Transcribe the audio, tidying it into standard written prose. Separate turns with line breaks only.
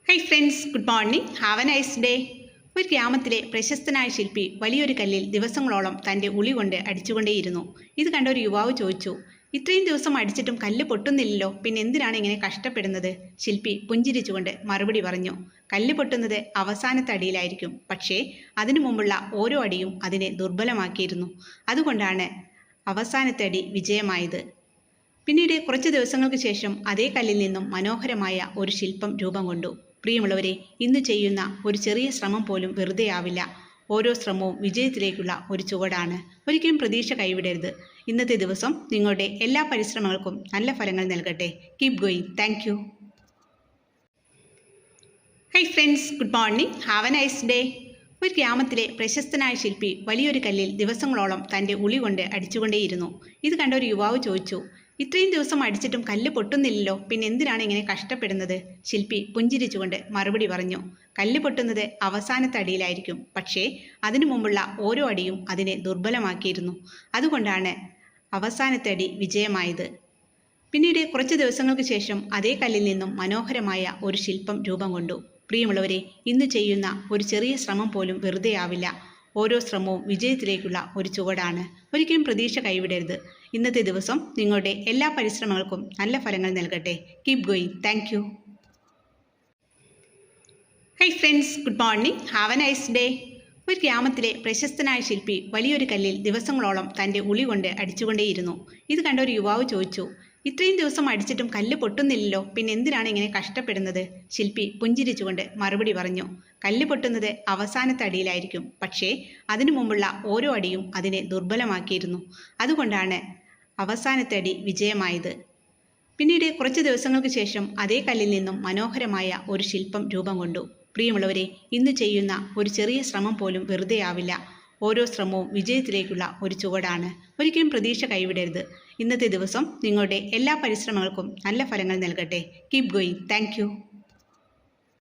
Hi friends, good morning. Have A nice day. ഒരു ഗ്രാമത്തിലെ പ്രശസ്തനായ ശില്പി വലിയൊരു കല്ലിൽ ദിവസങ്ങളോളം തൻ്റെ ഉളി കൊണ്ട് അടിച്ചുകൊണ്ടേയിരുന്നു. ഇത് കണ്ട ഒരു യുവാവ് ചോദിച്ചു, ഇത്രയും ദിവസം അടിച്ചിട്ടും കല്ല് പൊട്ടുന്നില്ലല്ലോ, പിന്നെ എന്തിനാണ് ഇങ്ങനെ കഷ്ടപ്പെടുന്നത്? ശില്പി പുഞ്ചിരിച്ചുകൊണ്ട് മറുപടി പറഞ്ഞു, കല്ല് പൊട്ടുന്നത് അവസാനത്തെ അടിയിലായിരിക്കും, പക്ഷേ അതിനു മുമ്പുള്ള ഓരോ അടിയും അതിനെ ദുർബലമാക്കിയിരുന്നു. അതുകൊണ്ടാണ് അവസാനത്തെ അടി വിജയമായത്. പിന്നീട് കുറച്ച് ദിവസങ്ങൾക്ക് ശേഷം അതേ കല്ലിൽ നിന്നും മനോഹരമായ ഒരു ശില്പം രൂപം കൊണ്ടു. പ്രിയമുള്ളവരെ, ഇന്ന് ചെയ്യുന്ന ഒരു ചെറിയ ശ്രമം പോലും വെറുതെ ആവില്ല. ഓരോ ശ്രമവും വിജയത്തിലേക്കുള്ള ഒരു ചുവടാണ്. ഒരിക്കലും പ്രതീക്ഷ കൈവിടരുത്. ഇന്നത്തെ ദിവസം നിങ്ങളുടെ എല്ലാ പരിശ്രമങ്ങൾക്കും നല്ല ഫലങ്ങൾ നൽകട്ടെ. Keep going. Thank you. Hi friends, good morning. Have A nice day. ഒരു ഗ്രാമത്തിലെ പ്രശസ്തനായ ശില്പി വലിയൊരു കല്ലിൽ ദിവസങ്ങളോളം തൻ്റെ ഉളി കൊണ്ട് അടിച്ചുകൊണ്ടേയിരുന്നു. ഇത് കണ്ട ഒരു യുവാവ് ചോദിച്ചു, ഇത്രയും ദിവസം അടിച്ചിട്ടും കല്ല് പൊട്ടുന്നില്ലല്ലോ, പിന്നെ എന്തിനാണ് ഇങ്ങനെ കഷ്ടപ്പെടുന്നത്? ശില്പി പുഞ്ചിരിച്ചുകൊണ്ട് മറുപടി പറഞ്ഞു, കല്ല് പൊട്ടുന്നത് അവസാനത്തെ അടിയിലായിരിക്കും, പക്ഷേ അതിനു മുമ്പുള്ള ഓരോ അടിയും അതിനെ ദുർബലമാക്കിയിരുന്നു. അതുകൊണ്ടാണ് അവസാനത്തെ അടി വിജയമായത്. പിന്നീട് കുറച്ച് ദിവസങ്ങൾക്ക് ശേഷം അതേ കല്ലിൽ നിന്നും മനോഹരമായ ഒരു ശില്പം രൂപം കൊണ്ടു. പ്രിയമുള്ളവരെ, ഇന്ന് ചെയ്യുന്ന ഒരു ചെറിയ ശ്രമം പോലും വെറുതെ ആവില്ല. ഓരോ ശ്രമവും വിജയത്തിലേക്കുള്ള ഒരു ചുവടാണ്. ഒരിക്കലും പ്രതീക്ഷ കൈവിടരുത്. ഇന്നത്തെ ദിവസം നിങ്ങളുടെ എല്ലാ പരിശ്രമങ്ങൾക്കും നല്ല ഫലങ്ങൾ നൽകട്ടെ. Keep going. Thank you. Hi friends, good morning. Have A nice day. ഒരു ഗ്രാമത്തിലെ പ്രശസ്തനായ ശില്പി വലിയൊരു കല്ലിൽ ദിവസങ്ങളോളം തൻ്റെ ഉളി കൊണ്ട് അടിച്ചുകൊണ്ടേയിരുന്നു. ഇത് കണ്ട ഒരു യുവാവ് ചോദിച്ചു, ഇത്രയും ദിവസം അടിച്ചിട്ടും കല്ല് പൊട്ടുന്നില്ലല്ലോ, പിന്നെ എന്തിനാണ് ഇങ്ങനെ കഷ്ടപ്പെടുന്നത്? ശില്പി പുഞ്ചിരിച്ചുകൊണ്ട് മറുപടി പറഞ്ഞു, കല്ല് പൊട്ടുന്നത് അവസാനത്തെ അടിയിലായിരിക്കും, പക്ഷേ അതിനു മുമ്പുള്ള ഓരോ അടിയും അതിനെ ദുർബലമാക്കിയിരുന്നു. അതുകൊണ്ടാണ് അവസാനത്തെ അടി വിജയമായത്. പിന്നീട് കുറച്ച് ദിവസങ്ങൾക്ക് ശേഷം അതേ കല്ലിൽ നിന്നും മനോഹരമായ ഒരു ശില്പം രൂപം കൊണ്ടു. പ്രിയമുള്ളവരെ, ഇന്ന് ചെയ്യുന്ന ഒരു ചെറിയ ശ്രമം പോലും വെറുതെ ആവില്ല. ഓരോ ശ്രമവും വിജയത്തിലേക്കുള്ള ഒരു ചുവടാണ്. ഒരിക്കലും പ്രതീക്ഷ കൈവിടരുത്. ഇന്നത്തെ ദിവസം നിങ്ങളുടെ എല്ലാ പരിശ്രമങ്ങൾക്കും നല്ല ഫലങ്ങൾ നൽകട്ടെ. Keep going. Thank you.